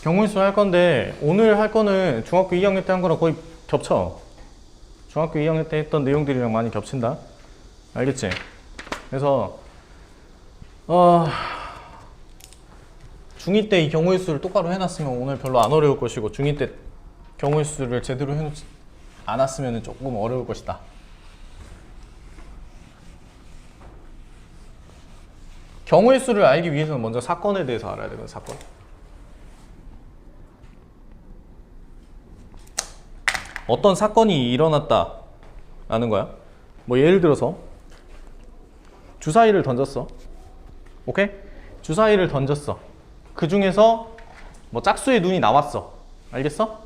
경우일수 할 건데 오늘 할 거는 중학교 2학년 때 한 거랑 거의 겹쳐. 중학교 2학년 때 했던 내용들이랑 많이 겹친다. 알겠지? 그래서 중2 때 이 경우일수를 똑바로 해놨으면 오늘 별로 안 어려울 것이고 중2 때 경우일수를 제대로 해놓지 않았으면 조금 어려울 것이다. 경우일수를 알기 위해서는 먼저 사건에 대해서 알아야 되거든. 사건. 어떤 사건이 일어났다 라는 거야. 뭐 예를 들어서 주사위를 던졌어. 오케이? 주사위를 던졌어. 그 중에서 뭐 짝수의 눈이 나왔어. 알겠어?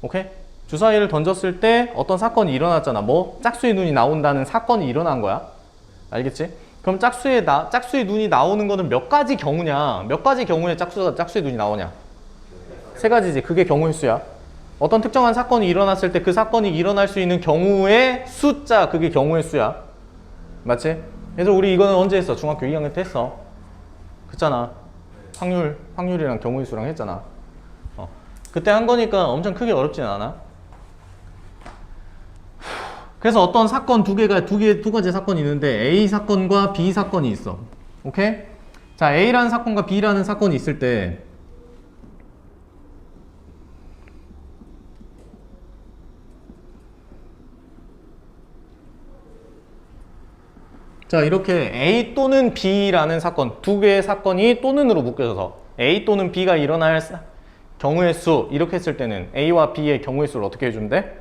오케이? 주사위를 던졌을 때 어떤 사건이 일어났잖아. 뭐 짝수의 눈이 나온다는 사건이 일어난 거야. 알겠지? 그럼 짝수의 눈이 나오는 거는 몇 가지 경우냐? 몇 가지 경우에 짝수의 눈이 나오냐? 세 가지지. 그게 경우의 수야. 어떤 특정한 사건이 일어났을 때 그 사건이 일어날 수 있는 경우의 숫자, 그게 경우의 수야. 맞지? 그래서 우리 이거는 언제 했어? 중학교 2학년 때 했어. 그랬잖아. 확률이랑 경우의 수랑 했잖아. 그때 한 거니까 엄청 크게 어렵진 않아. 그래서 어떤 사건 두 가지 사건이 있는데 A 사건과 B 사건이 있어. 오케이? 자, A라는 사건과 B라는 사건이 있을 때 자, 이렇게 A 또는 B라는 사건, 두 개의 사건이 또는으로 묶여져서 A 또는 B가 일어날 경우의 수, 이렇게 했을 때는 A와 B의 경우의 수를 어떻게 해주면 돼?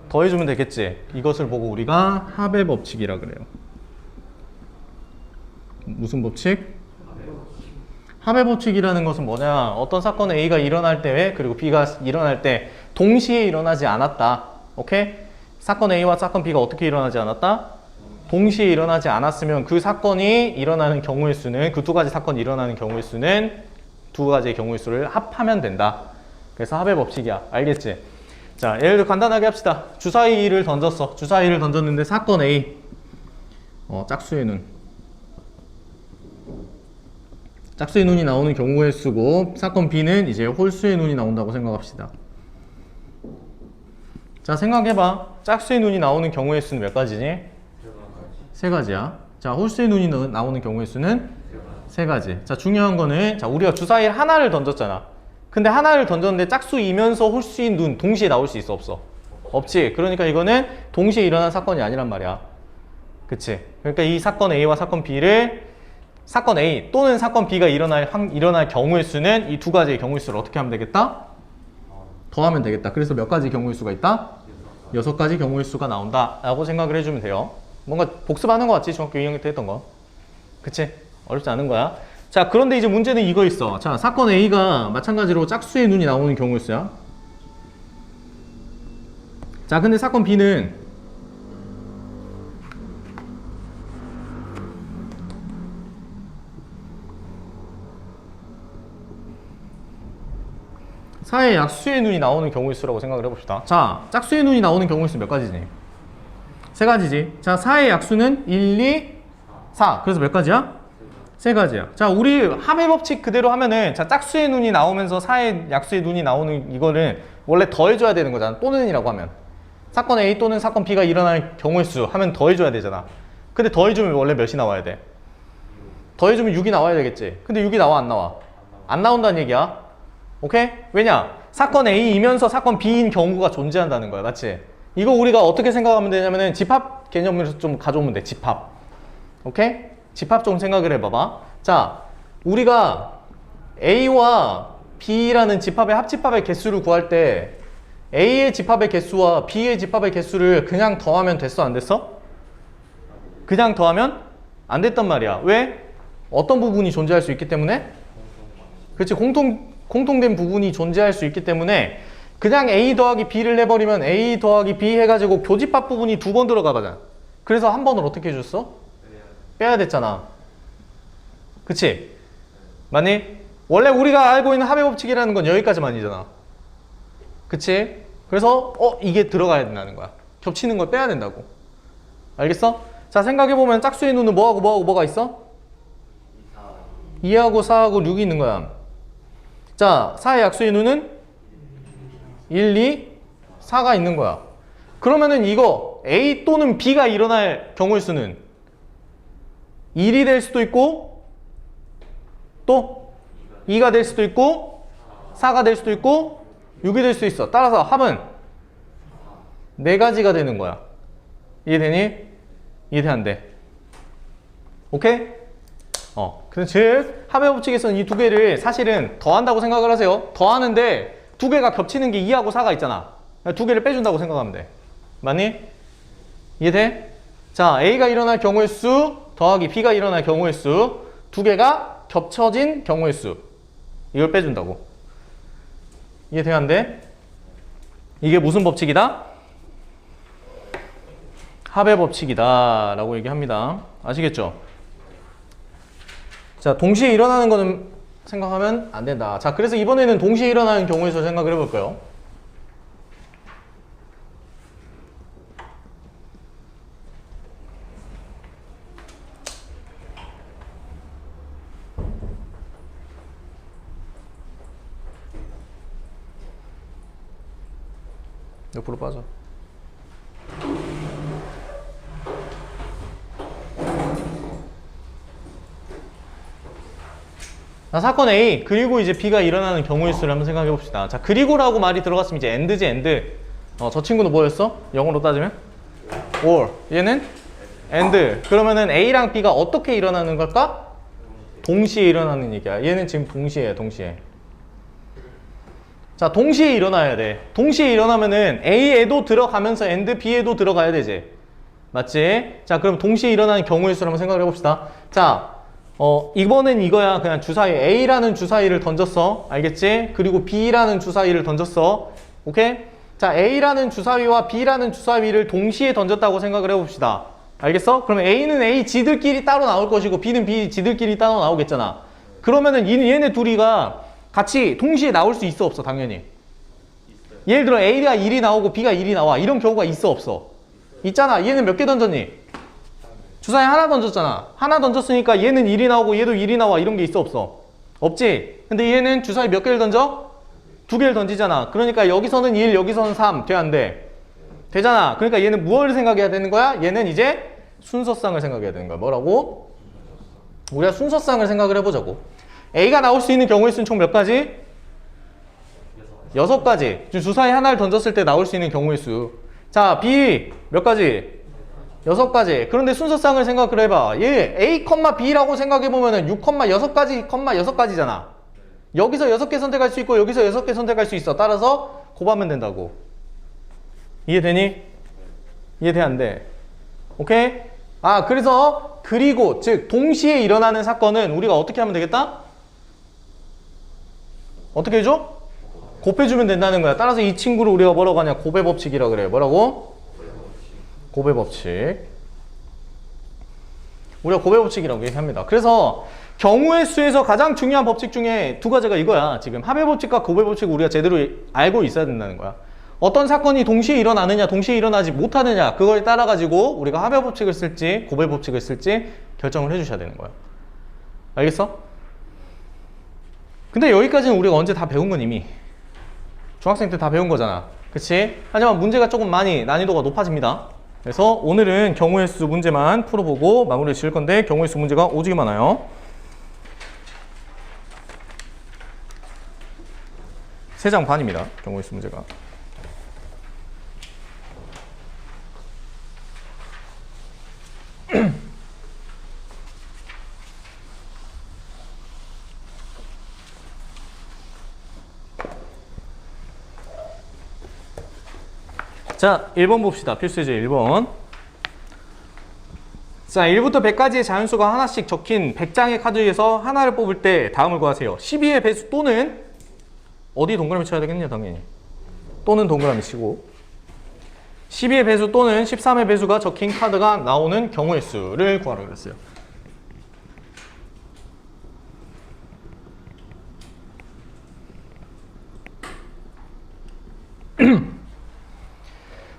더해주면 되겠지. 이것을 보고 우리가 합의 법칙이라 그래요. 무슨 법칙? 합의 법칙이라는 것은 뭐냐? 어떤 사건 A가 일어날 때 그리고 B가 일어날 때 동시에 일어나지 않았다. 오케이? 사건 A와 사건 B가 어떻게 일어나지 않았다? 동시에 일어나지 않았으면 그 사건이 일어나는 경우의 수는, 그 두 가지 사건이 일어나는 경우의 수는 두 가지의 경우의 수를 합하면 된다. 그래서 합의 법칙이야. 알겠지? 자, 예를 들어 간단하게 합시다. 주사위를 던졌어. 주사위를 던졌는데 사건 A 짝수의 눈. 짝수의 눈이 나오는 경우의 수고, 사건 B는 이제 홀수의 눈이 나온다고 생각합시다. 자, 생각해봐. 짝수의 눈이 나오는 경우의 수는 몇 가지니? 세 가지야. 자, 홀수의 눈이 나오는 경우의 수는 세 가지. 자, 중요한 거는, 자, 우리가 주사위 하나를 던졌잖아. 근데 하나를 던졌는데 짝수이면서 홀수인 눈 동시에 나올 수 있어, 없어? 없지. 그러니까 이거는 동시에 일어난 사건이 아니란 말이야. 그치? 그러니까 이 사건 A와 사건 B를, 사건 A 또는 사건 B가 일어날 경우의 수는 이 두 가지의 경우의 수를 어떻게 하면 되겠다? 더하면 되겠다. 그래서 몇 가지 경우의 수가 있다? 6가지 경우의 수가 나온다 라고 생각을 해주면 돼요. 뭔가 복습하는 거 같지? 중학교 2학년 때 했던 거. 그치? 어렵지 않은 거야. 자, 그런데 이제 문제는 이거 있어. 자, 사건 A가 마찬가지로 짝수의 눈이 나오는 경우의 수야. 자, 근데 사건 B는 사의 약수의 눈이 나오는 경우의 수라고 생각을 해봅시다. 자, 짝수의 눈이 나오는 경우의 수 몇 가지니? 세 가지지. 자, 사의 약수는 1, 2, 4. 그래서 몇 가지야? 세 가지야. 자, 우리 합의 법칙 그대로 하면은, 자, 짝수의 눈이 나오면서 사의 약수의 눈이 나오는 이거는 원래 더해줘야 되는 거잖아. 또는이라고 하면. 사건 A 또는 사건 B가 일어날 경우의 수 하면 더해줘야 되잖아. 근데 더해주면 원래 몇이 나와야 돼? 더해주면 6이 나와야 되겠지. 근데 6이 나와, 안 나와? 안 나온다는 얘기야. 오케이? 왜냐? 사건 A이면서 사건 B인 경우가 존재한다는 거야. 맞지? 이거 우리가 어떻게 생각하면 되냐면은 집합 개념으로 좀 가져오면 돼. 집합. 오케이? 집합 좀 생각을 해봐봐. 자, 우리가 A와 B라는 집합의 합집합의 개수를 구할 때 A의 집합의 개수와 B의 집합의 개수를 그냥 더하면 됐어? 안 됐어? 그냥 더하면 안 됐단 말이야. 왜? 어떤 부분이 존재할 수 있기 때문에? 그렇지. 공통된 부분이 존재할 수 있기 때문에 그냥 A 더하기 B를 내버리면 A 더하기 B 해가지고 교집합 부분이 두 번 들어가잖아. 그래서 한 번을 어떻게 해줬어? 빼야 됐잖아. 그치? 맞니? 원래 우리가 알고 있는 합의 법칙이라는 건 여기까지만이잖아. 그치? 그래서 이게 들어가야 된다는 거야. 겹치는 걸 빼야 된다고. 알겠어? 자, 생각해보면 짝수의 눈은 뭐가 있어? 2하고 4하고 6이 있는 거야. 자, 4의 약수의 누는 1, 2, 4가 있는 거야. 그러면은 이거 A 또는 B가 일어날 경우의 수는 1이 될 수도 있고 또 2가 될 수도 있고 4가 될 수도 있고 6이 될 수도 있어. 따라서 합은 4가지가 되는 거야. 이해되니? 이해돼 안 돼? 오케이? 그래서 즉 합의 법칙에서는 이 두 개를 사실은 더한다고 생각을 하세요. 더하는데 두 개가 겹치는 게 2하고 4가 있잖아. 두 개를 빼준다고 생각하면 돼. 맞니? 이해돼? 자, A가 일어날 경우의 수 더하기 B가 일어날 경우의 수 두 개가 겹쳐진 경우의 수 이걸 빼준다고. 이해돼야 안 돼? 이게 무슨 법칙이다? 합의 법칙이다 라고 얘기합니다. 아시겠죠? 자, 동시에 일어나는 거는 생각하면 안 된다. 자, 그래서 이번에는 동시에 일어나는 경우의 수 생각을 해볼까요? 옆으로 빠져. 자, 사건 A 그리고 이제 B가 일어나는 경우의 수를 한번 생각해 봅시다. 자, 그리고라고 말이 들어갔으면 이제 and지 and. 저 친구는 뭐였어? 영어로 따지면 or. 얘는 and. 그러면은 A랑 B가 어떻게 일어나는 걸까? 동시에 일어나는 얘기야. 얘는 지금 동시에. 자, 동시에 일어나야 돼. 동시에 일어나면은 A에도 들어가면서 and B에도 들어가야 되지. 맞지? 자, 그럼 동시에 일어나는 경우의 수를 한번 생각을 해봅시다. 자, 이번엔 이거야. 그냥 주사위 A라는 주사위를 던졌어. 알겠지? 그리고 B라는 주사위를 던졌어. 오케이? 자, A라는 주사위와 B라는 주사위를 동시에 던졌다고 생각을 해봅시다. 알겠어? 그러면 A는 A 지들끼리 따로 나올 것이고 B는 B 지들끼리 따로 나오겠잖아. 그러면은 얘네 둘이가 같이 동시에 나올 수 있어 없어? 당연히. 예를 들어 A가 1이 나오고 B가 1이 나와. 이런 경우가 있어 없어? 있잖아. 얘는 몇 개 던졌니? 주사위 하나 던졌잖아. 하나 던졌으니까 얘는 1이 나오고 얘도 1이 나와. 이런 게 있어 없어? 없지? 근데 얘는 주사위 몇 개를 던져? 2개를 던지잖아. 그러니까 여기서는 1, 여기서는 3. 돼 안 돼? 되잖아. 그러니까 얘는 무엇을 생각해야 되는 거야? 얘는 이제 순서쌍을 생각해야 되는 거야. 뭐라고? 우리가 순서쌍을 생각을 해보자고. A가 나올 수 있는 경우의 수는 총 몇 가지? 6가지. 주사위 하나를 던졌을 때 나올 수 있는 경우의 수. 자, B 몇 가지? 6가지. 그런데 순서쌍을 생각을 해봐. 얘 A, B라고 생각해보면은 6,6가지, 6가지잖아. 여기서 6개 선택할 수 있고 여기서 6개 선택할 수 있어. 따라서 곱하면 된다고. 이해되니? 이해돼 안 돼? 오케이? 아, 그래서 그리고 즉 동시에 일어나는 사건은 우리가 어떻게 하면 되겠다? 어떻게 해줘? 곱해주면 된다는 거야. 따라서 이 친구를 우리가 뭐라고 하냐? 곱의 법칙이라고 그래. 뭐라고? 곱의 법칙. 우리가 곱의 법칙이라고 얘기합니다. 그래서 경우의 수에서 가장 중요한 법칙 중에 두 가지가 이거야. 지금 합의 법칙과 곱의 법칙을 우리가 제대로 알고 있어야 된다는 거야. 어떤 사건이 동시에 일어나느냐, 동시에 일어나지 못하느냐, 그걸 따라 가지고 우리가 합의 법칙을 쓸지 곱의 법칙을 쓸지 결정을 해주셔야 되는 거야. 알겠어? 근데 여기까지는 우리가 언제 다 배운 건 이미 중학생 때 다 배운 거잖아. 그치? 하지만 문제가 조금 많이 난이도가 높아집니다. 그래서 오늘은 경우의 수 문제만 풀어보고 마무리를 지을 건데 경우의 수 문제가 오지게 많아요. 3장 반입니다. 경우의 수 문제가. 자, 1번 봅시다. 필수예제 1번. 자, 1부터 100까지의 자연수가 하나씩 적힌 100장의 카드에서 하나를 뽑을 때 다음을 구하세요. 12의 배수 또는 어디 동그라미 쳐야 되겠냐, 당연히. 또는 동그라미 치고 12의 배수 또는 13의 배수가 적힌 카드가 나오는 경우의 수를 구하라고 그랬어요.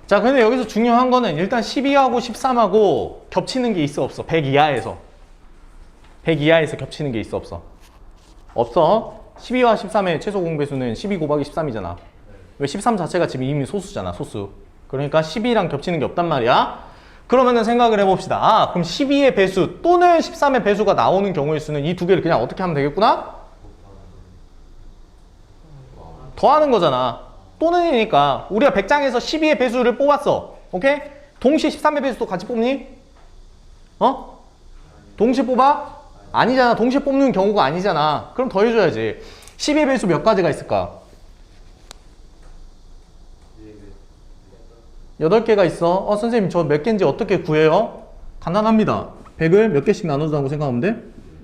자, 근데 여기서 중요한 거는 일단 12하고 13하고 겹치는 게 있어 없어? 100 이하에서. 100 이하에서 겹치는 게 있어 없어? 없어. 12와 13의 최소 공배수는 12 곱하기 13이잖아. 왜 13 자체가 지금 이미 소수잖아, 소수. 그러니까 12랑 겹치는 게 없단 말이야. 그러면은 생각을 해봅시다. 아, 그럼 12의 배수 또는 13의 배수가 나오는 경우의 수는 이 두 개를 그냥 어떻게 하면 되겠구나? 더하는 거잖아. 또는이니까 우리가 100장에서 12의 배수를 뽑았어. 오케이? 동시에 13의 배수도 같이 뽑니? 어? 동시에 뽑아? 아니잖아. 동시에 뽑는 경우가 아니잖아. 그럼 더해줘야지. 12의 배수 몇 가지가 있을까? 8개가 있어. 선생님 저 몇 개인지 어떻게 구해요? 간단합니다. 100을 몇 개씩 나눈다고 생각하면 돼?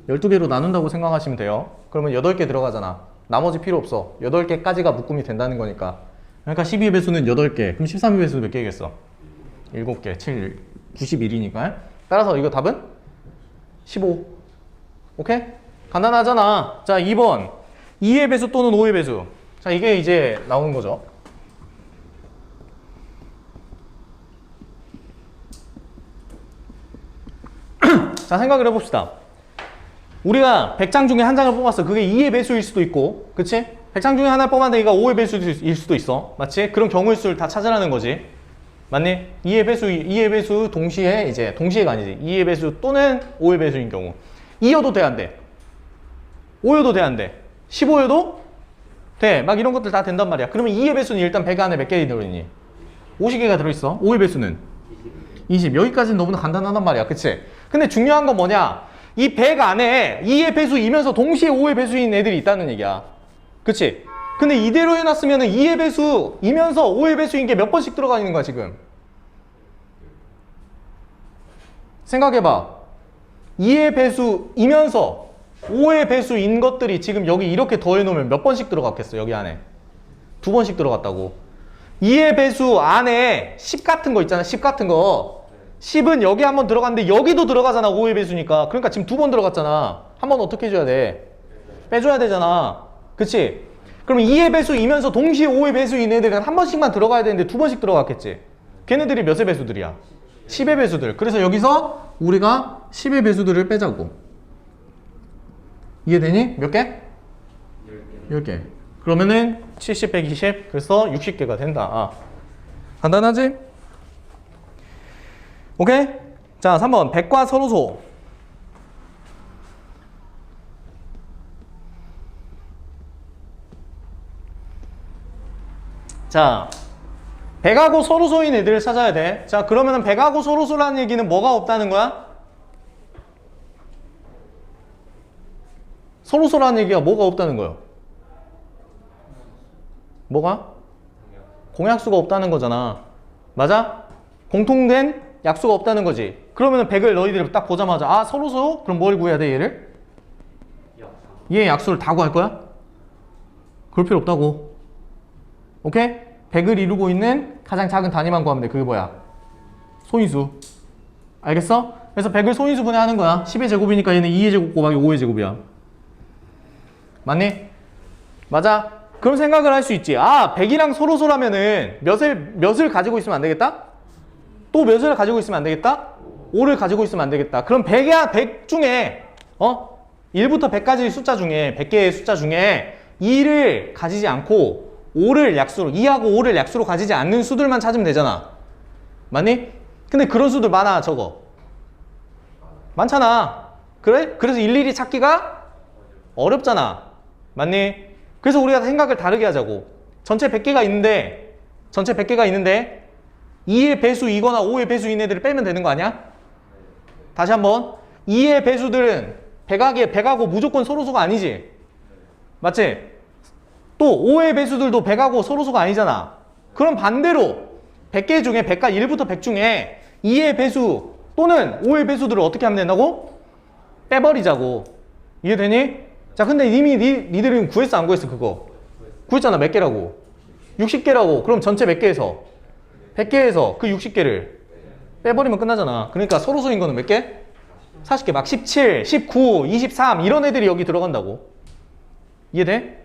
12개로 나눈다고 생각하시면 돼요. 그러면 8개 들어가잖아. 나머지 필요 없어. 8개까지가 묶음이 된다는 거니까. 그러니까 12의 배수는 8개. 그럼 13의 배수는 몇 개겠어? 7개. 7, 91이니까. 따라서 이거 답은 15. 오케이? 간단하잖아. 자, 2번. 2의 배수 또는 5의 배수. 자, 이게 이제 나오는 거죠. 자, 생각을 해봅시다. 우리가 100장 중에 한 장을 뽑았어. 그게 2의 배수일 수도 있고, 그치? 100장 중에 하나 뽑았는데 이가 5의 배수일 수도 있어. 맞지? 그런 경우의 수를 다 찾으라는 거지. 맞니? 2의 배수 동시에, 이제, 동시에가 아니지. 2의 배수 또는 5의 배수인 경우. 2여도 돼, 안 돼? 5여도 돼, 안 돼? 15여도 돼. 막 이런 것들 다 된단 말이야. 그러면 2의 배수는 일단 100 안에 몇 개 들어있니? 50개가 들어있어. 5의 배수는? 20. 여기까지는 너무나 간단하단 말이야. 그치? 근데 중요한 건 뭐냐? 이 100 안에 2의 배수이면서 동시에 5의 배수인 애들이 있다는 얘기야. 그치? 근데 이대로 해놨으면 2의 배수이면서 5의 배수인 게 몇 번씩 들어가 있는 거야, 지금? 생각해봐. 2의 배수이면서 5의 배수인 것들이 지금 여기 이렇게 더해놓으면 몇 번씩 들어갔겠어, 여기 안에? 2번씩 들어갔다고. 2의 배수 안에 10 같은 거 있잖아, 10 같은 거. 10은 여기 한번 들어갔는데 여기도 들어가잖아, 5의 배수니까. 그러니까 지금 2번 들어갔잖아. 한 번 어떻게 해줘야 돼? 빼줘야 되잖아. 그치? 그럼 2의 배수이면서 동시에 5의 배수인 애들은 한 번씩만 들어가야 되는데 2번씩 들어갔겠지? 걔네들이 몇의 배수들이야? 10의 배수들. 그래서 여기서 우리가 10의 배수들을 빼자고. 이해되니? 몇 개? 10개. 그러면은 70, 120, 그래서 60개가 된다. 간단하지? 오케이? 자, 3번. 백과 서로소. 자, 백하고 서로소인 애들을 찾아야 돼. 자, 그러면은 백하고 서로소라는 얘기는 뭐가 없다는 거야? 서로소라는 얘기가 뭐가 없다는 거예요? 뭐가? 공약수가 없다는 거잖아. 맞아? 공통된 약수가 없다는 거지. 그러면은 100을 너희들이 딱 보자마자 아, 서로소? 그럼 뭘 구해야 돼, 얘를? 얘의 약수를 다 구할 거야? 그럴 필요 없다고. 오케이? 100을 이루고 있는 가장 작은 단위만 구하면 돼. 그게 뭐야? 소인수. 알겠어? 그래서 100을 소인수 분해하는 거야. 10의 제곱이니까 얘는 2의 제곱 곱하기 5의 제곱이야. 맞니? 맞아. 그럼 생각을 할 수 있지. 아, 100이랑 서로소라면은 몇을 가지고 있으면 안 되겠다? 또 몇을 가지고 있으면 안 되겠다? 5를 가지고 있으면 안 되겠다. 그럼 100 중에 1부터 100까지 숫자 중에 100개의 숫자 중에 2를 가지지 않고 5를 약수로 2하고 5를 약수로 가지지 않는 수들만 찾으면 되잖아. 맞니? 근데 그런 수들 많아, 저거. 많잖아. 그래? 그래서 일일이 찾기가 어렵잖아. 맞니? 그래서 우리가 생각을 다르게 하자고. 전체 100개가 있는데 2의 배수이거나 5의 배수인 애들을 빼면 되는 거 아니야? 다시 한번. 2의 배수들은 100하고 무조건 서로소가 아니지. 맞지? 또 5의 배수들도 100하고 서로소가 아니잖아. 그럼 반대로 100개 중에 100과 1부터 100 중에 2의 배수 또는 5의 배수들을 어떻게 하면 된다고? 빼버리자고. 이해되니? 자, 근데 이미 니들은 구했어, 안 구했어, 그거? 구했잖아. 몇 개라고? 60개라고. 그럼 전체 몇 개에서? 100개에서 그 60개를 빼버리면 끝나잖아. 그러니까 서로소인 거는 몇 개? 40개. 막 17, 19, 23 이런 애들이 여기 들어간다고. 이해돼?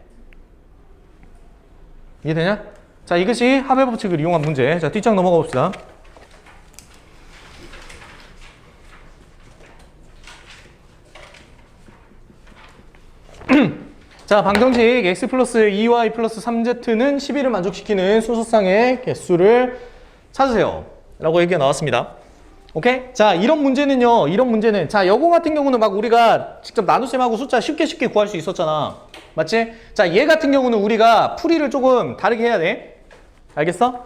이해되냐? 자, 이것이 합의 법칙을 이용한 문제. 자, 뒷장 넘어가 봅시다. 자, 방정식 x 플러스 2y 플러스 3z는 12를 만족시키는 순서상의 개수를 찾으세요 라고 얘기가 나왔습니다. 오케이? 자, 이런 문제는요, 이런 문제는, 자, 요거 같은 경우는 막 우리가 직접 나눗셈하고 숫자 쉽게 구할 수 있었잖아. 맞지? 자, 얘 같은 경우는 우리가 풀이를 조금 다르게 해야 돼. 알겠어?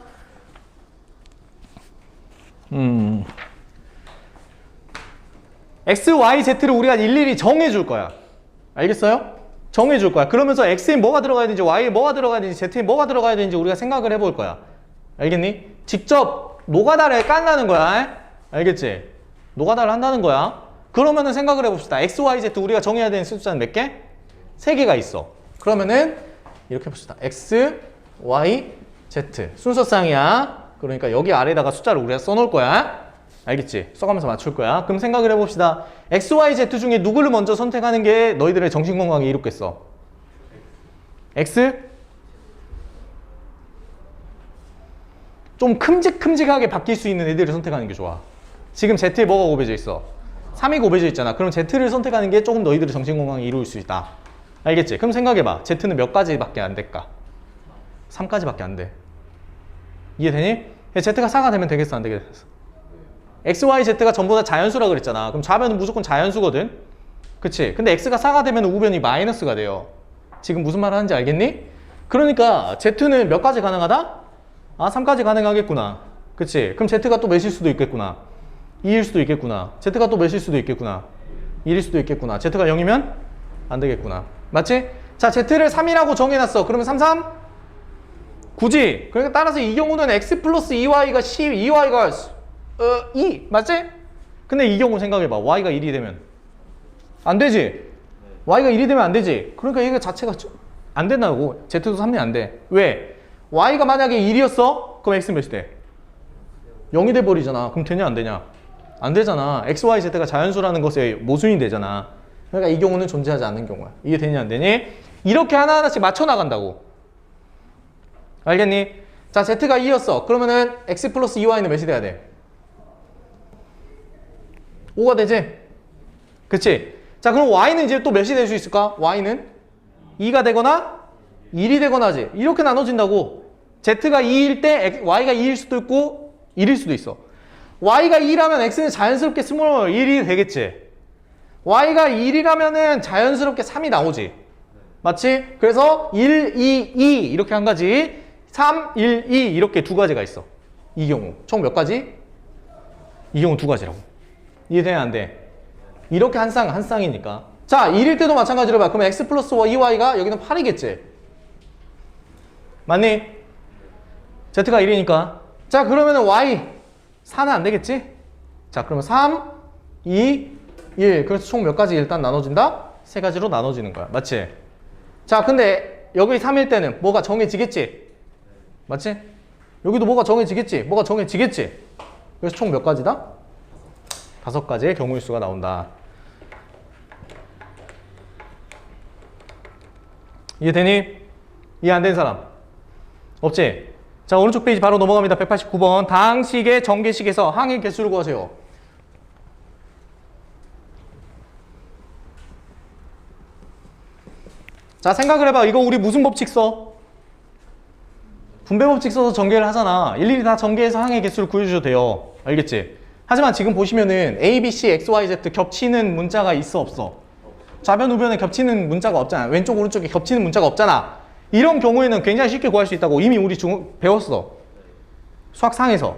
x, y, z를 우리가 일일이 정해줄 거야. 알겠어요? 정해줄 거야. 그러면서 x에 뭐가 들어가야 되는지, y에 뭐가 들어가야 되는지, z에 뭐가 들어가야 되는지 우리가 생각을 해볼 거야. 알겠니? 직접 노가다를 깐다는 거야. 알겠지? 노가다를 한다는 거야. 그러면은 생각을 해봅시다. x, y, z 우리가 정해야 되는 숫자는 몇 개? 3개가 있어. 그러면은 이렇게 봅시다. x, y, z 순서상이야. 그러니까 여기 아래에다가 숫자를 우리가 써놓을 거야. 알겠지? 써가면서 맞출 거야. 그럼 생각을 해봅시다. x, y, z 중에 누구를 먼저 선택하는 게 너희들의 정신건강에 이롭겠어? x? 좀 큼직큼직하게 바뀔 수 있는 애들을 선택하는 게 좋아. 지금 z에 뭐가 곱해져 있어? 3이 곱해져 있잖아. 그럼 z를 선택하는 게 조금 너희들의 정신건강에 이로울 수 있다. 알겠지? 그럼 생각해봐. z는 몇 가지밖에 안 될까? 3까지밖에 안 돼. 이해되니? z가 4가 되면 되겠어? 안 되겠어? x, y, z가 전부 다 자연수라 그랬잖아. 그럼 좌변은 무조건 자연수거든? 그치? 근데 x가 4가 되면 우변이 마이너스가 돼요. 지금 무슨 말 하는지 알겠니? 그러니까 z는 몇 가지 가능하다? 아, 3까지 가능하겠구나. 그치? 그럼 z가 또 몇일 수도 있겠구나. 2일 수도 있겠구나. z가 또 몇일 수도 있겠구나. 1일 수도 있겠구나. z가 0이면 안 되겠구나. 맞지? 자, z를 3이라고 정해놨어. 그러면 3, 3? 9지? 그러니까 따라서 이 경우는 x 플러스 2y가 10, 2y가 2. 맞지? 근데 이 경우 생각해봐. y가 1이 되면 안 되지? y가 1이 되면 안 되지? 그러니까 이거 자체가 안 된다고. z도 3이 안 돼. 왜? y가 만약에 1이었어? 그럼 x는 몇이 돼? 0이 돼버리잖아. 그럼 되냐 안 되냐? 안 되잖아. x, y, z가 자연수라는 것에 모순이 되잖아. 그러니까 이 경우는 존재하지 않는 경우야. 이게 되냐 안 되니? 이렇게 하나하나씩 맞춰나간다고. 알겠니? 자, z가 2였어. 그러면은 x 플러스 2y는 몇이 돼야 돼? 5가 되지? 그치? 자, 그럼 y는 이제 또 몇이 될 수 있을까? y는 2가 되거나 1이 되거나 하지. 이렇게 나눠진다고. z가 2일 때 y가 2일 수도 있고 1일 수도 있어. y가 2라면 x는 자연스럽게 스몰 1이 되겠지. y가 1이라면은 자연스럽게 3이 나오지. 맞지? 그래서 1, 2, 2 이렇게 한 가지, 3, 1, 2 이렇게 두 가지가 있어. 이 경우 총 몇 가지? 이 경우 두 가지라고. 이해되냐 안 돼? 이렇게 한 쌍이니까. 자, 1일 때도 마찬가지로 봐. 그럼 x 플러스 2y가 여기는 8이겠지. 맞니? z가 1이니까. 자, 그러면은 y 4는 안 되겠지? 자, 그러면 3, 2, 1. 그래서 총 몇 가지 일단 나눠진다? 세 가지로 나눠지는 거야. 맞지? 자, 근데 여기 3일 때는 뭐가 정해지겠지? 맞지? 여기도 뭐가 정해지겠지? 뭐가 정해지겠지? 그래서 총 몇 가지다? 5가지의 경우의 수가 나온다. 이해되니? 이해 안 된 사람? 없지? 자, 오른쪽 페이지 바로 넘어갑니다. 189번. 다항식의 전개식에서 항의 개수를 구하세요. 자, 생각을 해봐. 이거 우리 무슨 법칙 써? 분배 법칙 써서 전개를 하잖아. 일일이 다 전개해서 항의 개수를 구해주셔도 돼요. 알겠지? 하지만 지금 보시면은 A, B, C, X, Y, Z 겹치는 문자가 있어 없어? 좌변 우변에 겹치는 문자가 없잖아. 왼쪽 오른쪽에 겹치는 문자가 없잖아. 이런 경우에는 굉장히 쉽게 구할 수 있다고 이미 우리 배웠어. 수학상에서.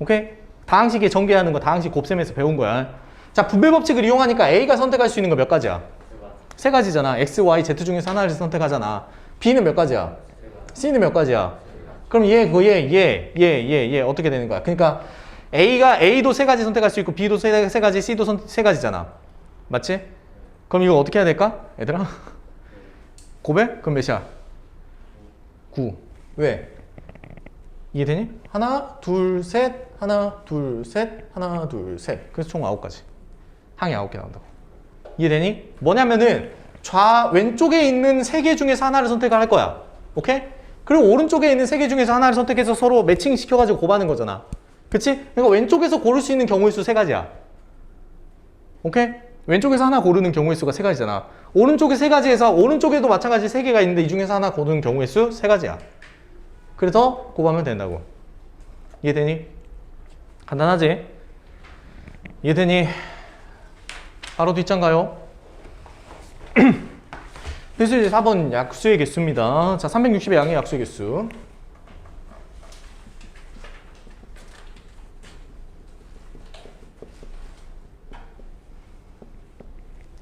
오케이? 다항식에 전개하는 거 다항식 곱셈에서 배운 거야. 자, 분배 법칙을 이용하니까 A가 선택할 수 있는 거 몇 가지야? 세 가지잖아. X, Y, Z 중에서 하나를 선택하잖아. B는 몇 가지야? C는 몇 가지야? 그럼 얘 어떻게 되는 거야? 그러니까 A도 세 가지 선택할 수 있고 B도 세 가지, C도 세 가지잖아. 맞지? 그럼 이거 어떻게 해야 될까? 얘들아? 곱해? 그럼 몇이야? 9. 왜? 이해되니? 하나, 둘, 셋, 하나, 둘, 셋, 하나, 둘, 셋. 그래서 총 9가지. 항이 9개 나온다고. 이해되니? 뭐냐면은 왼쪽에 있는 3개 중에서 하나를 선택을 할 거야. 오케이? 그리고 오른쪽에 있는 3개 중에서 하나를 선택해서 서로 매칭 시켜가지고 곱하는 거잖아. 그치? 그러니까 왼쪽에서 고를 수 있는 경우의 수 3가지야. 오케이? 왼쪽에서 하나 고르는 경우의 수가 세 가지잖아. 오른쪽에 세 가지에서 오른쪽에도 마찬가지 세 개가 있는데 이 중에서 하나 고르는 경우의 수 세 가지야. 그래서 곱하면 된다고. 이해되니? 간단하지? 이해되니? 바로 뒷장 가요. 그래서 이제 4번 약수의 개수입니다. 자, 360의 양의 약수의 개수.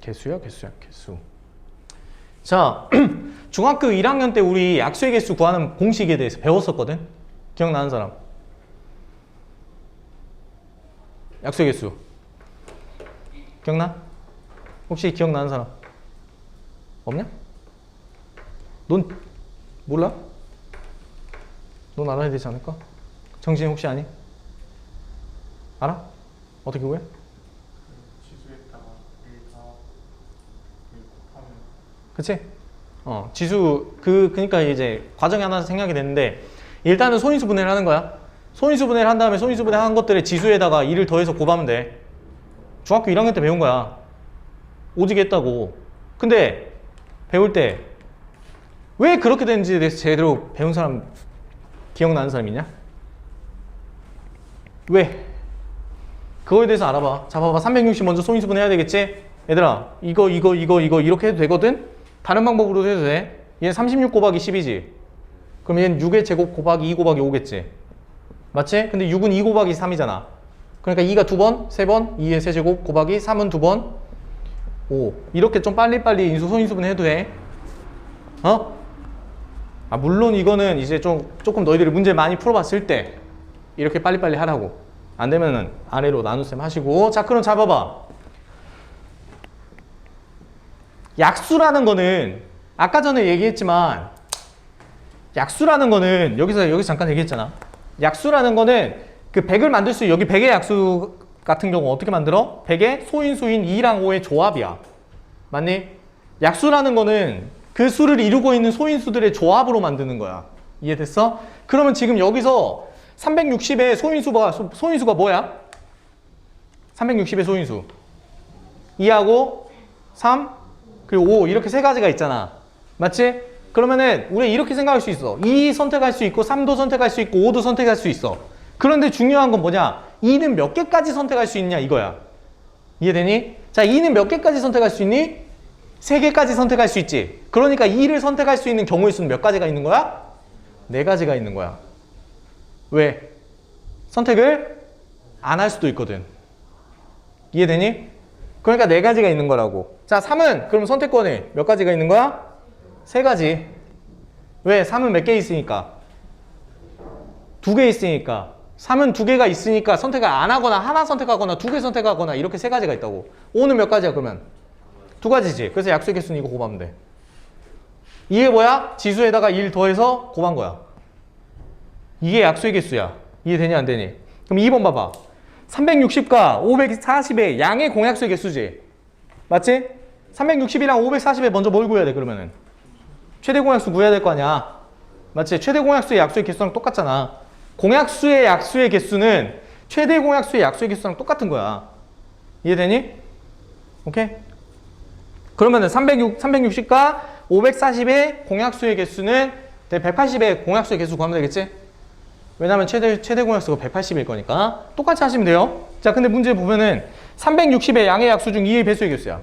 개수야, 개수야, 개수. 자, 중학교 1학년 때 우리 약수의 개수 구하는 공식에 대해서 배웠었거든? 기억나는 사람? 약수의 개수. 기억나? 혹시 기억나는 사람? 없냐? 넌 몰라? 넌 알아야 되지 않을까? 정신 혹시 아니? 알아? 어떻게 구해? 그치? 지수, 그니까 이제 과정이 하나 생각이 됐는데, 일단은 소인수 분해를 하는 거야. 소인수 분해를 한 다음에 소인수 분해한 것들의 지수에다가 2를 더해서 곱하면 돼. 중학교 1학년 때 배운 거야. 오지게 했다고. 근데, 배울 때, 왜 그렇게 되는지에 대해서 제대로 배운 사람, 기억나는 사람 있냐? 왜? 그거에 대해서 알아봐. 자, 봐봐. 360 먼저 소인수 분해해야 되겠지? 얘들아, 이거 이렇게 해도 되거든? 다른 방법으로도 해도 돼. 얘 36 곱하기 10이지. 그럼 얘는 6의 제곱 곱하기 2 곱하기 5겠지. 맞지? 근데 6은 2 곱하기 3이잖아. 그러니까 2가 2번, 3번, 2의 세제곱 곱하기 3은 2번, 5. 이렇게 좀 빨리빨리 인수, 소인수분 해도 돼. 물론 이거는 이제 조금 너희들이 문제 많이 풀어봤을 때 이렇게 빨리빨리 하라고. 안 되면은 아래로 나눗셈 하시고. 자, 그럼 잡아봐. 약수라는 거는 아까 전에 얘기했지만 약수라는 거는 여기서 잠깐 얘기했잖아. 약수라는 거는 그 100을 만들 수 여기 100의 약수 같은 경우 어떻게 만들어? 100의 소인수인 2랑 5의 조합이야. 맞니? 약수라는 거는 그 수를 이루고 있는 소인수들의 조합으로 만드는 거야. 이해됐어? 그러면 지금 여기서 360의 소인수가 뭐야? 360의 소인수 2하고 3 그리고 5 이렇게 세 가지가 있잖아. 맞지? 그러면은 우리 이렇게 생각할 수 있어. 2 선택할 수 있고 3도 선택할 수 있고 5도 선택할 수 있어. 그런데 중요한 건 뭐냐? 2는 몇 개까지 선택할 수 있냐 이거야. 이해되니? 자, 2는 몇 개까지 선택할 수 있니? 3개까지 선택할 수 있지. 그러니까 2를 선택할 수 있는 경우의 수는 몇 가지가 있는 거야? 4가지가 있는 거야. 왜? 선택을 안 할 수도 있거든. 이해되니? 그러니까 4가지가 있는 거라고. 자, 3은 그럼 선택권이 몇 가지가 있는 거야? 3가지. 왜? 3은 몇 개 있으니까? 2개 있으니까. 3은 2개가 있으니까 선택을 안 하거나 하나 선택하거나 2개 선택하거나 이렇게 3가지가 있다고. 5는 몇 가지야 그러면? 2가지지. 그래서 약수의 개수는 이거 곱하면 돼. 이게 뭐야? 지수에다가 1 더해서 곱한 거야. 이게 약수의 개수야. 이해되니 안 되니? 그럼 2번 봐봐. 360과 540의 양의 공약수의 개수지. 맞지? 360이랑 540에 먼저 뭘 구해야 돼 그러면은? 최대 공약수 구해야 될 거 아니야. 맞지? 최대 공약수의 약수의 개수랑 똑같잖아. 공약수의 약수의 개수는 최대 공약수의 약수의 개수랑 똑같은 거야. 이해되니? 오케이? 그러면은 360과 540의 공약수의 개수는 180의 공약수의 개수 구하면 되겠지? 왜냐면 최대 공약수가 180일 거니까 똑같이 하시면 돼요. 자, 근데 문제 보면은 360의 양의 약수 중 2의 배수의 개수야.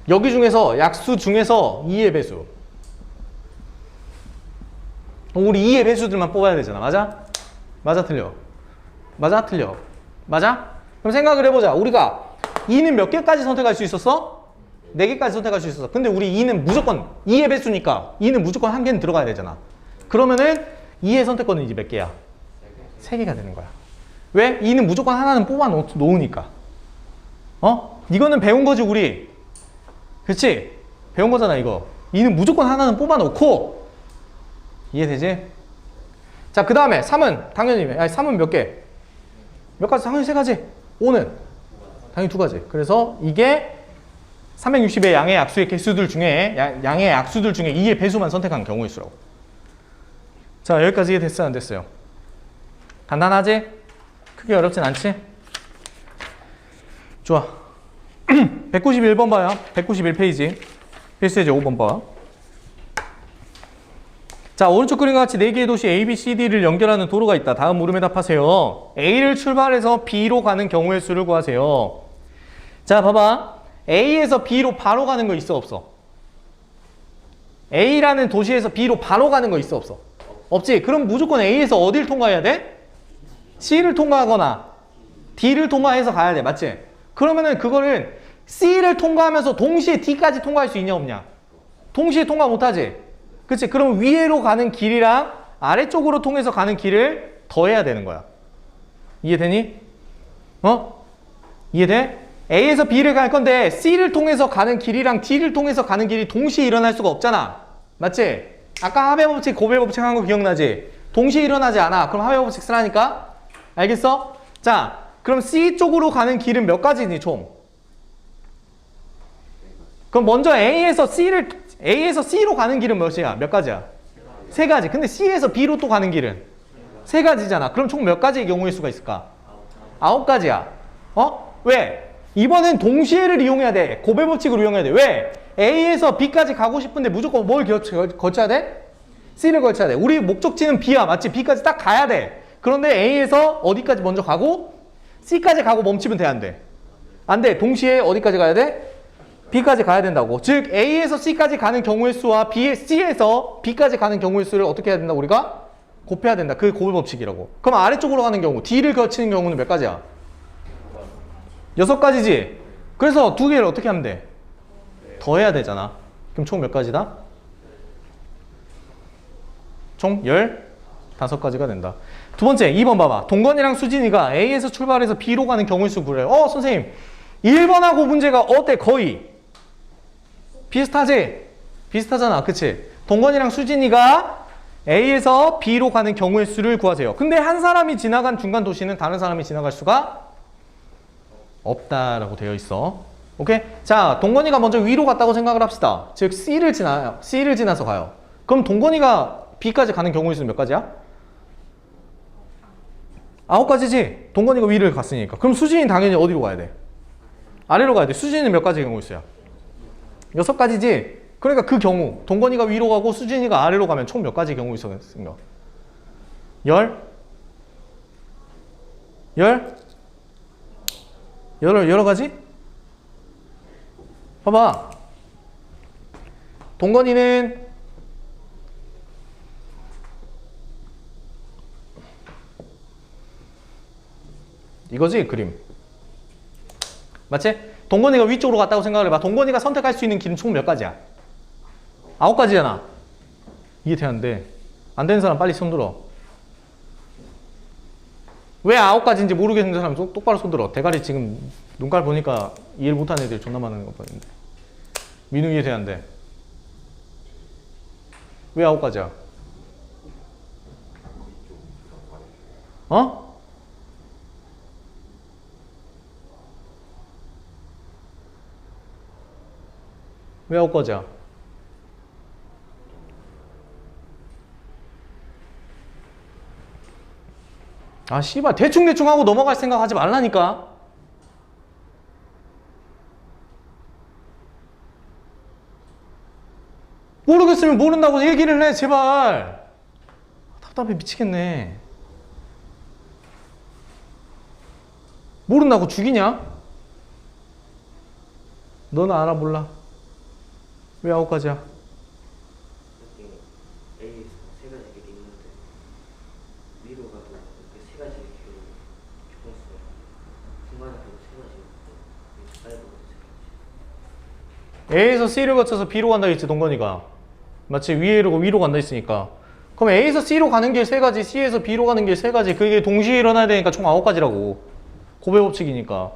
여기 중에서 약수 중에서 2의 배수. 우리 2의 배수들만 뽑아야 되잖아. 맞아? 맞아, 틀려? 맞아, 틀려? 맞아? 그럼 생각을 해보자. 우리가 2는 몇 개까지 선택할 수 있었어? 4개까지 선택할 수 있었어. 근데 우리 2는 무조건 2의 배수니까 2는 무조건 한 개는 들어가야 되잖아. 그러면은 2의 선택권은 이제 몇 개야? 3개가 되는 거야. 왜? 2는 무조건 하나는 뽑아 놓으니까. 이거는 배운 거지 우리. 그치? 배운 거잖아 이거. 2는 무조건 하나는 뽑아 놓고. 이해되지? 자, 그 다음에 3은 당연히 3은 몇 개? 몇 가지? 당연히 3가지. 5는 당연히 2가지. 그래서 이게 360의 양의 약수의 개수들 중에 양의 약수들 중에 2의 배수만 선택한 경우의 수라고. 자, 여기까지 이해됐어요? 안 됐어요? 간단하지? 크게 어렵진 않지? 좋아. 191번 봐요. 191페이지. 필수예제 5번 봐. 자, 오른쪽 그림과 같이 4개의 도시 A, B, C, D를 연결하는 도로가 있다. 다음 물음에 답하세요. A를 출발해서 B로 가는 경우의 수를 구하세요. 자, 봐봐. A에서 B로 바로 가는 거 있어, 없어? A라는 도시에서 B로 바로 가는 거 있어, 없어? 없지? 그럼 무조건 A에서 어딜 통과해야 돼? C를 통과하거나 D를 통과해서 가야 돼. 맞지? 그러면은 그거를 C를 통과하면서 동시에 D까지 통과할 수 있냐, 없냐? 동시에 통과 못하지? 그치? 그럼 위로 가는 길이랑 아래쪽으로 통해서 가는 길을 더해야 되는 거야. 이해되니? 이해돼? A에서 B를 갈 건데 C를 통해서 가는 길이랑 D를 통해서 가는 길이 동시에 일어날 수가 없잖아. 맞지? 아까 합의 법칙, 고배 법칙 한 거 기억나지? 동시에 일어나지 않아. 그럼 합의 법칙 쓰라니까? 알겠어? 자, 그럼 C 쪽으로 가는 길은 몇 가지니 총? 그럼 먼저 A에서 C로 가는 길은 몇이야? 몇 가지야? 세 가지. 근데 C에서 B로 또 가는 길은 세 가지잖아. 그럼 총 몇 가지의 경우의 수가 있을까? 9가지야. 왜? 이번엔 동시에를 이용해야 돼. 고배 법칙을 이용해야 돼. 왜? A에서 B까지 가고 싶은데 무조건 뭘 거쳐야 돼? C를 거쳐야 돼. 우리 목적지는 B야. 맞지? B까지 딱 가야 돼. 그런데 A에서 어디까지 먼저 가고 C까지 가고 멈추면 돼, 안 돼? 안 돼. 동시에 어디까지 가야 돼? B까지 가야 된다고. 즉 A에서 C까지 가는 경우의 수와 C에서 B까지 가는 경우의 수를 어떻게 해야 된다? 우리가 곱해야 된다. 그게 고배 법칙이라고. 그럼 아래쪽으로 가는 경우 D를 거치는 경우는 몇 가지야? 6가지지? 그래서 두 개를 어떻게 하면 돼? 더해야 되잖아. 그럼 총 몇 가지다? 총 15가지가 된다. 두 번째, 2번 봐봐. 동건이랑 수진이가 A에서 출발해서 B로 가는 경우의 수 구해요. 선생님, 1번하고 문제가 어때? 거의 비슷하지? 비슷하잖아. 그치? 동건이랑 수진이가 A에서 B로 가는 경우의 수를 구하세요. 근데 한 사람이 지나간 중간 도시는 다른 사람이 지나갈 수가 없다라고 되어 있어. 오케이? 자, 동건이가 먼저 위로 갔다고 생각을 합시다. 즉 C를 지나서 가요. 그럼 동건이가 B까지 가는 경우의 수는 몇 가지야? 9가지지? 동건이가 위를 갔으니까. 그럼 수진이 당연히 어디로 가야 돼? 아래로 가야 돼. 수진이는 몇 가지 경우의 수야? 6가지지? 그러니까 그 경우 동건이가 위로 가고 수진이가 아래로 가면 총 몇 가지 경우의 수가 생겨? 10? 여러 가지? 봐봐. 동건이는 이거지, 그림. 맞지? 동건이가 위쪽으로 갔다고 생각을 해봐. 동건이가 선택할 수 있는 길은 총 몇 가지야? 9가지잖아. 이해되는데 안 되는 사람 빨리 손들어. 왜 9가지인지 모르겠는 사람 똑바로 손들어. 대가리 지금 눈깔 보니까 이해를 못하는 애들 존나 많은 거 보이는데. 민우 이해되는데 왜 9가지야? 왜 9가지야? 아, 씨발. 대충 하고 넘어갈 생각 하지 말라니까. 모르겠으면 모른다고 얘기를 해, 제발. 답답해 미치겠네. 모른다고 죽이냐? 너는 알아, 몰라? 왜 9가지야? A 세 가지 길이 있는데 위로 가도 그 세 가지 길이 교통수가 중간에 가도 세 가지 아래로 가도 세 가지. A에서 C를 거쳐서 B로 간다 했지, 동건이가. 마치 위로 간다 했으니까. 그럼 A에서 C로 가는 길 3가지, C에서 B로 가는 길 3가지. 그게 동시에 일어나야 되니까 총 9가지라고. 고배 법칙이니까.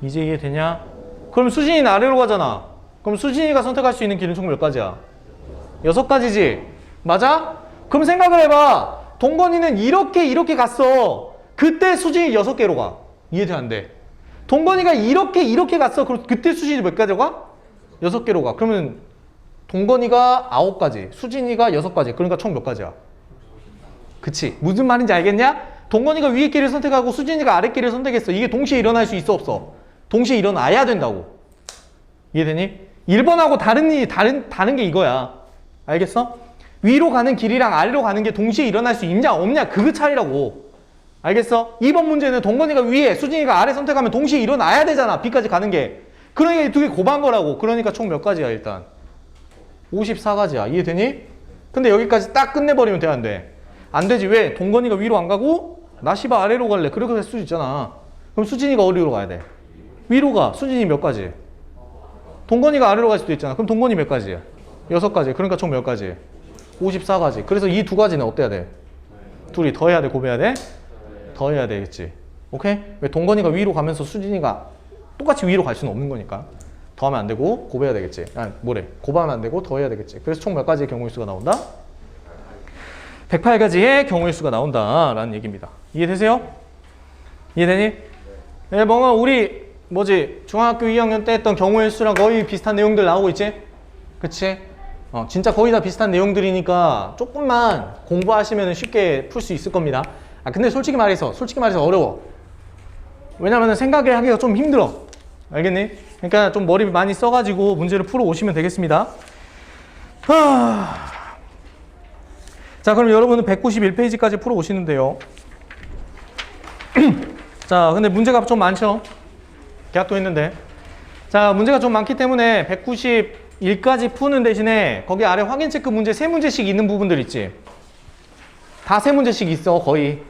이제 이해되냐? 그럼 수진이는 아래로 가잖아. 그럼 수진이가 선택할 수 있는 길은 총 몇 가지야? 6가지지? 맞아? 그럼 생각을 해봐. 동건이는 이렇게 갔어. 그때 수진이 6개로 가. 이해돼, 안 돼? 동건이가 이렇게 갔어. 그럼 그때 수진이 몇 가지로 가? 6개로 가. 그러면 동건이가 9가지, 수진이가 6가지. 그러니까 총 몇 가지야? 그치? 무슨 말인지 알겠냐? 동건이가 위에 길을 선택하고 수진이가 아래 길을 선택했어. 이게 동시에 일어날 수 있어, 없어? 동시에 일어나야 된다고. 이해되니? 1번하고 다른 게 이거야. 알겠어? 위로 가는 길이랑 아래로 가는 게 동시에 일어날 수 있냐 없냐 그 차이라고. 알겠어? 2번 문제는 동건이가 위에 수진이가 아래 선택하면 동시에 일어나야 되잖아. B까지 가는 게. 그러니까 이 두 개 곱한 거라고. 그러니까 총 몇 가지야 일단? 54가지야. 이해되니? 근데 여기까지 딱 끝내버리면 돼 안 돼? 안 되지. 왜? 동건이가 위로 안 가고 나 씨바 아래로 갈래. 그렇게 될 수도 있잖아. 그럼 수진이가 어디로 가야 돼? 위로 가. 수진이 몇 가지? 동건이가 아래로 갈 수도 있잖아. 그럼 동건이 몇 가지야? 6가지. 그러니까 총 몇 가지? 54가지. 그래서 이 두 가지는 어때야 돼? 둘이 더해야 돼? 곱해야 돼? 더해야 되겠지. 오케이? 왜? 동건이가 위로 가면서 수진이가 똑같이 위로 갈 수는 없는 거니까. 더하면 안 되고 곱해야 되겠지. 아, 뭐래? 곱하면 안 되고 더해야 되겠지. 그래서 총 몇 가지의 경우의 수가 나온다? 108가지의 경우의 수가 나온다라는 얘기입니다. 이해되세요? 이해되니? 네, 뭔가 우리 중학교 2학년 때 했던 경우의 수랑 거의 비슷한 내용들 나오고 있지? 그치? 진짜 거의 다 비슷한 내용들이니까 조금만 공부하시면 쉽게 풀 수 있을 겁니다. 아, 근데 솔직히 말해서 어려워. 왜냐면 생각을 하기가 좀 힘들어. 알겠니? 그러니까 좀 머리 많이 써가지고 문제를 풀어 오시면 되겠습니다. 자, 그럼 여러분은 191페이지까지 풀어 오시는데요. 자, 근데 문제가 좀 많죠? 계약도 했는데. 자, 문제가 좀 많기 때문에 191까지 푸는 대신에 거기 아래 확인 체크 문제 3문제씩 있는 부분들 있지? 다 3문제씩 있어, 거의.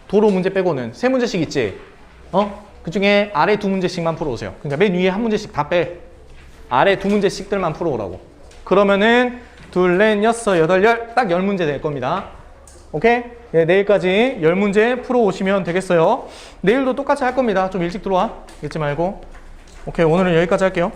도로 문제 빼고는 3문제씩 있지? 그 중에 아래 2문제씩만 풀어오세요. 그러니까 맨 위에 1문제씩 다 빼. 아래 2문제씩들만 풀어오라고. 그러면은 2, 4, 6, 8, 10, 딱 10문제 될 겁니다. 오케이? 네, 내일까지 10문제 풀어오시면 되겠어요. 내일도 똑같이 할 겁니다. 좀 일찍 들어와. 잊지 말고. 오케이, 오늘은 여기까지 할게요.